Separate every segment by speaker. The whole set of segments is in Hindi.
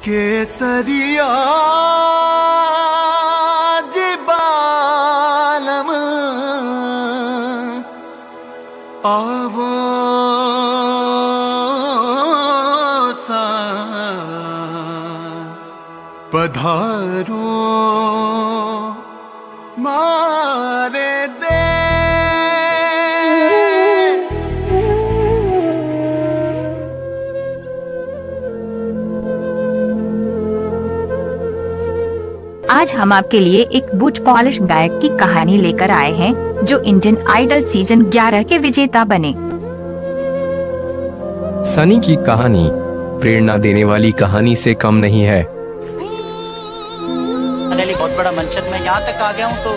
Speaker 1: केसरिया जिबालम आवो सा पधारो मारे दे।
Speaker 2: आज हम आपके लिए एक बूट पॉलिश गायक की कहानी लेकर आए हैं जो इंडियन आइडल सीजन 11 के विजेता बने।
Speaker 3: सनी की कहानी प्रेरणा देने वाली कहानी से कम नहीं है।
Speaker 4: बहुत बड़ा मंचन, मैं यहाँ तक आ गया हूँ तो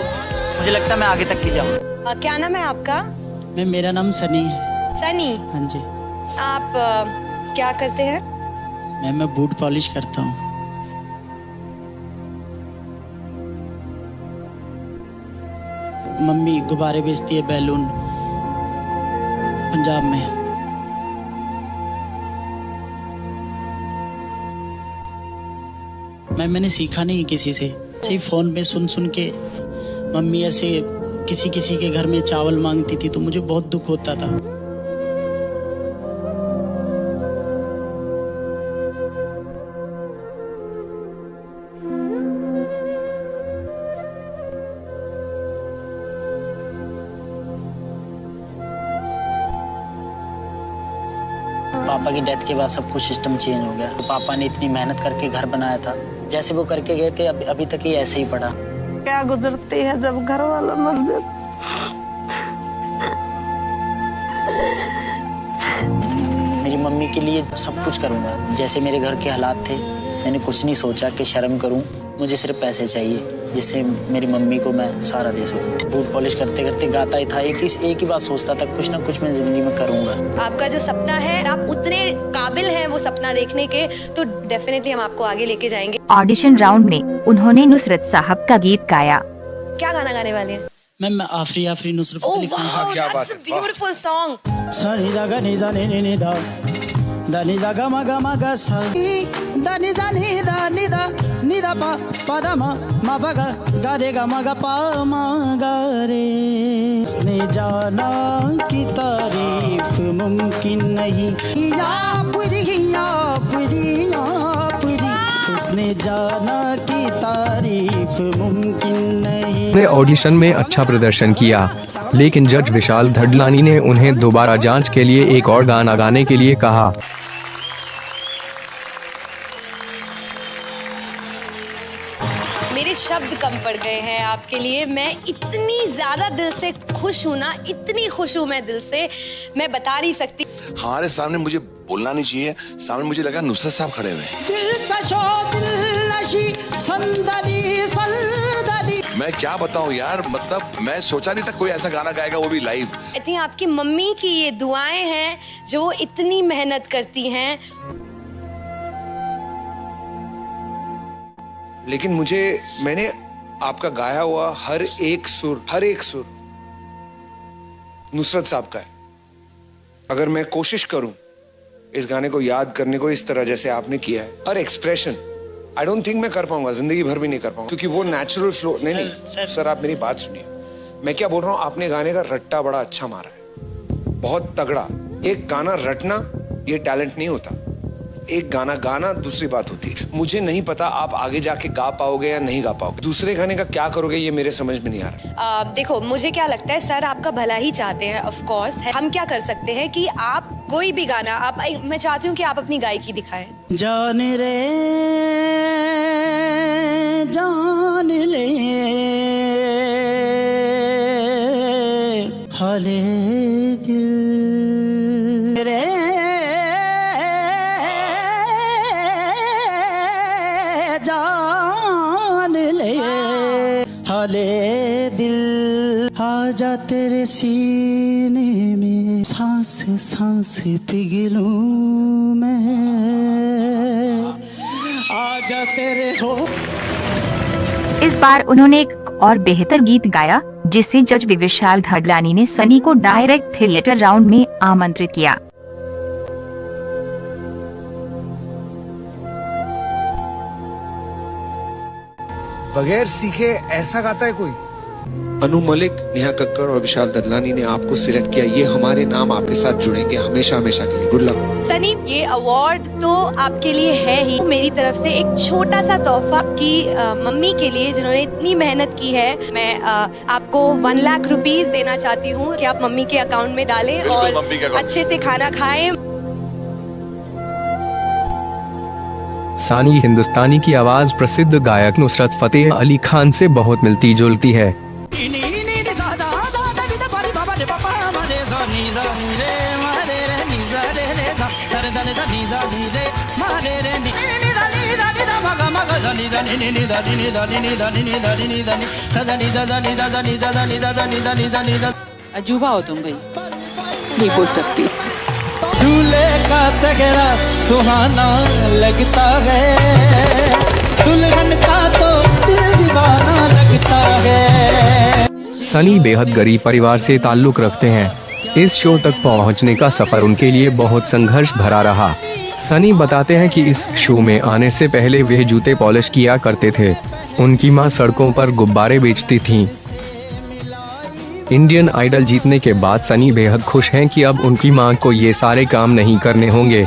Speaker 4: मुझे लगता है मैं आगे तक भी जाऊँ।
Speaker 5: क्या नाम है आपका?
Speaker 4: मेरा नाम सनी है।
Speaker 5: सनी,
Speaker 4: हाँ जी।
Speaker 5: आप क्या करते हैं?
Speaker 4: मैं बूट पॉलिश करता हूँ। मम्मी गुब्बारे बेचती है, बैलून, पंजाब में। मैंने सीखा नहीं किसी से, ऐसे ही फोन पे सुन सुन के मम्मी ऐसे किसी किसी के घर में चावल मांगती थी तो मुझे बहुत दुख होता था। पापा की डेथ के बाद सब कुछ सिस्टम चेंज हो गया। तो पापा ने इतनी मेहनत करके घर बनाया था, जैसे वो करके गए थे अभी तक ही ऐसे ही पड़ा।
Speaker 5: क्या गुजरती है जब घर वाला मर जाता।
Speaker 4: मेरी मम्मी के लिए सब कुछ करूंगा। जैसे मेरे घर के हालात थे, मैंने कुछ नहीं सोचा कि शर्म करूं, मुझे सिर्फ पैसे चाहिए जिससे मेरी मम्मी को मैं सहारा दे सकूं। बूट पॉलिश करते करते गाता ही था, एक ही बात सोचता था, कुछ ना कुछ मैं जिंदगी में करूंगा।
Speaker 5: आपका जो सपना है, आप उतने काबिल हैं वो सपना देखने के, तो डेफिनेटली हम आपको आगे लेके जाएंगे।
Speaker 2: ऑडिशन राउंड में उन्होंने नुसरत साहब का गीत गाया।
Speaker 5: क्या गाना गाने वाले हैं?
Speaker 4: मैं आफरी नुसरत
Speaker 5: ओह
Speaker 4: Fateh Khan
Speaker 5: wow, that's a beautiful song.
Speaker 4: सानी जागा नि जाने नि दा दानी जागा मगा मगा सा दानी जाने दा नि दा पा दा मा बगा गा रे गा मगा पा मा गा रे। उसने जाना की तारीफ मुमकिन नहीं, या पूरी उसने जाना की तारीफ मुमकिन नहीं।
Speaker 3: ने ऑडिशन में अच्छा प्रदर्शन किया, लेकिन जज विशाल धडलानी ने उन्हें दोबारा जांच के लिए एक और गाना गाने के लिए कहा।
Speaker 5: मेरे शब्द कम पड़ गए हैं आपके लिए। मैं इतनी ज्यादा दिल से खुश हूँ ना, इतनी खुश हूँ मैं दिल से, मैं बता नहीं सकती।
Speaker 6: हमारे सामने मुझे बोलना नहीं चाहिए, सामने मुझे लगा नुसरत साहब खड़े हुए। मैं क्या बताऊं यार, मतलब मैं सोचा नहीं था कोई ऐसा गाना गाएगा, वो भी लाइव।
Speaker 5: आई थिंक आपकी मम्मी की ये दुआएं हैं जो इतनी मेहनत करती हैं।
Speaker 7: लेकिन मैंने आपका गाया हुआ हर एक सुर नुसरत साहब का है। अगर मैं कोशिश करूं इस गाने को याद करने को इस तरह जैसे आपने किया है, और एक्सप्रेशन, आई डोंट थिंक मैं कर पाऊंगा, जिंदगी भर भी नहीं कर पाऊंगा, क्योंकि वो नेचुरल फ्लो नहीं। सर आप मेरी बात सुनिए, मैं क्या बोल रहा हूं, आपने गाने का रट्टा बड़ा अच्छा मारा है, बहुत तगड़ा। एक गाना रटना ये टैलेंट नहीं होता, एक गाना गाना दूसरी बात होती है। मुझे नहीं पता आप आगे जाके गा पाओगे या नहीं गा पाओगे, दूसरे गाने का क्या करोगे ये मेरे समझ में नहीं आ रहा।
Speaker 5: देखो मुझे क्या लगता है, सर आपका भला ही चाहते हैं, ऑफ कोर्स। हम क्या कर सकते हैं कि आप कोई भी गाना मैं चाहती हूँ कि आप अपनी गायकी दिखाएं।
Speaker 4: जान रे जान ले हाले दिल रे जान ले हाले दिल, आजा तेरे सीने में सांस सांस पिघलूं मैं, आजा तेरे हो।
Speaker 2: इस बार उन्होंने एक और बेहतर गीत गाया जिसे जज विशाल धडलानी ने सनी को डायरेक्ट थिएटर राउंड में आमंत्रित किया।
Speaker 7: बगैर सीखे ऐसा गाता है कोई? अनु मलिक, नेहा कक्कड़ और विशाल ददलानी ने आपको सिलेक्ट किया। ये हमारे नाम आपके साथ जुड़ेंगे हमेशा हमेशा के लिए। Good luck.
Speaker 5: सनी, ये अवार्ड तो आपके लिए है ही, मेरी तरफ से एक छोटा सा तोहफा की मम्मी के लिए जिन्होंने इतनी मेहनत की है। मैं आपको 1 लाख रुपीस देना चाहती हूँ कि आप मम्मी के अकाउंट में डालें और अच्छे से खाना खाएं।
Speaker 3: सानी हिंदुस्तानी की आवाज प्रसिद्ध गायक नुसरत फतेह अली खान से बहुत मिलती जुलती है।
Speaker 8: अजूबा हो तुम भाई, नहीं बोल सकती।
Speaker 4: दूल्हे का सगरा सुहाना लगता है, दुल्हन का तो दिल दीवाना लगता है।
Speaker 3: सनी बेहद गरीब परिवार से ताल्लुक रखते हैं। इस शो तक पहुंचने का सफर उनके लिए बहुत संघर्ष भरा रहा। सनी बताते हैं कि इस शो में आने से पहले वे जूते पॉलिश किया करते थे। उनकी मां सड़कों पर गुब्बारे बेचती थीं। इंडियन आइडल जीतने के बाद सनी बेहद खुश हैं कि अब उनकी मां को ये सारे काम नहीं करने होंगे।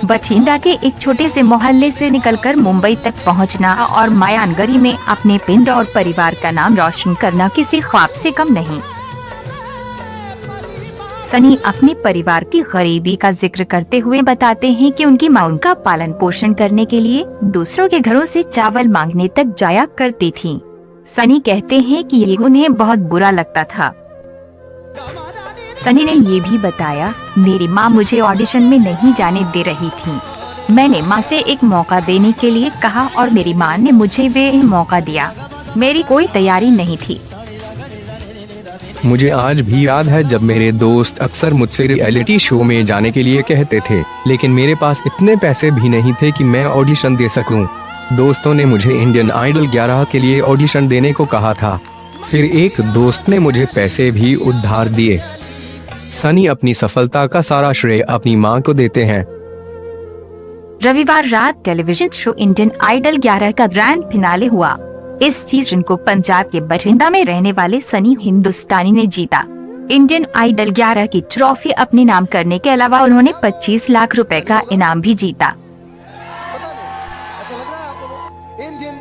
Speaker 2: बठिंडा के एक छोटे से मोहल्ले से निकलकर मुंबई तक पहुंचना और मायानगरी में अपने पिंड और परिवार का नाम रोशन करना किसी ख्वाब से कम नहीं। सनी अपने परिवार की गरीबी का जिक्र करते हुए बताते हैं कि उनकी मां उनका पालन पोषण करने के लिए दूसरों के घरों से चावल मांगने तक जाया करती थीं। सनी कहते हैं कि ये उन्हें बहुत बुरा लगता था। सनी ने ये भी बताया, मेरी मां मुझे ऑडिशन में नहीं जाने दे रही थी। मैंने मां से एक मौका देने के लिए कहा और मेरी मां ने मुझे वे मौका दिया। मेरी कोई तैयारी नहीं थी।
Speaker 3: मुझे आज भी याद है जब मेरे दोस्त अक्सर मुझसे रियलिटी शो में जाने के लिए कहते थे, लेकिन मेरे पास इतने पैसे भी नहीं थे कि मैं ऑडिशन दे सकूं। दोस्तों ने मुझे इंडियन आइडल 11 के लिए ऑडिशन देने को कहा था। फिर एक दोस्त ने मुझे पैसे भी उधार दिए। सनी अपनी सफलता का सारा श्रेय अपनी मां को देते हैं।
Speaker 2: रविवार रात टेलीविजन शो इंडियन आइडल 11 का ग्रैंड फिनाले हुआ। इस सीजन को पंजाब के बठिंडा में रहने वाले सनी हिंदुस्तानी ने जीता। इंडियन आइडल 11 की ट्रॉफी अपने नाम करने के अलावा उन्होंने 25 लाख रुपए का इनाम भी जीता।
Speaker 9: ऐसा लग रहा है आपको? इंडियन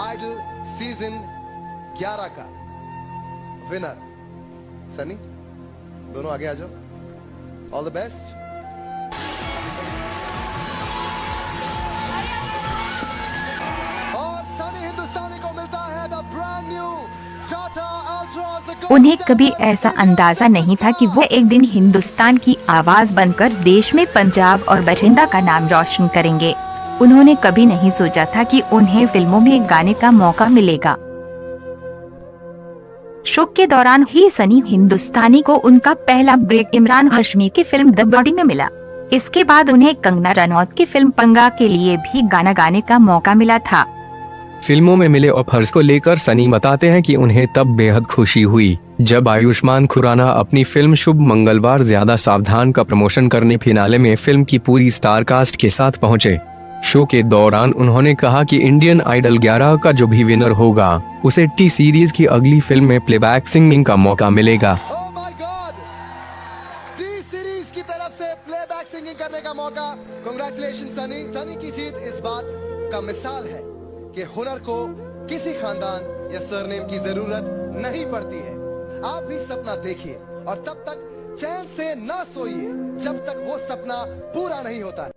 Speaker 9: आइडल सीजन 11 का विनर सनी, दोनों आगे आ जाओ। All the best. और सनी हिंदुस्तानी को मिलता है the brand new Tata ultra.
Speaker 2: उन्हें कभी ऐसा अंदाजा नहीं था कि वो एक दिन हिंदुस्तान की आवाज बनकर देश में पंजाब और बठिंडा का नाम रोशन करेंगे। उन्होंने कभी नहीं सोचा था कि उन्हें फिल्मों में गाने का मौका मिलेगा। शो के दौरान ही सनी हिंदुस्तानी को उनका पहला ब्रेक इमरान हाशमी की फिल्म द बॉडी में मिला। इसके बाद उन्हें कंगना रनौत की फिल्म पंगा के लिए भी गाना गाने का मौका मिला था।
Speaker 3: फिल्मों में मिले ऑफर्स को लेकर सनी बताते हैं कि उन्हें तब बेहद खुशी हुई जब आयुष्मान खुराना अपनी फिल्म शुभ मंगलवार ज्यादा सावधान का प्रमोशन करने फिनाले में फिल्म की पूरी स्टार कास्ट के साथ पहुंचे। शो के दौरान उन्होंने कहा कि इंडियन आइडल 11 का जो भी विनर होगा उसे टी सीरीज की अगली फिल्म में प्लेबैक सिंगिंग का मौका मिलेगा।
Speaker 9: Oh my God, T series की तरफ से प्लेबैक सिंगिंग करने का मौका। कांग्रेचुलेशन सनी। सनी की जीत इस बात का मिसाल है कि हुनर को किसी खानदान या सरनेम की जरूरत नहीं पड़ती है। आप भी सपना देखिए और तब तक चैन से ना सोइए जब तक वो सपना पूरा नहीं होता है।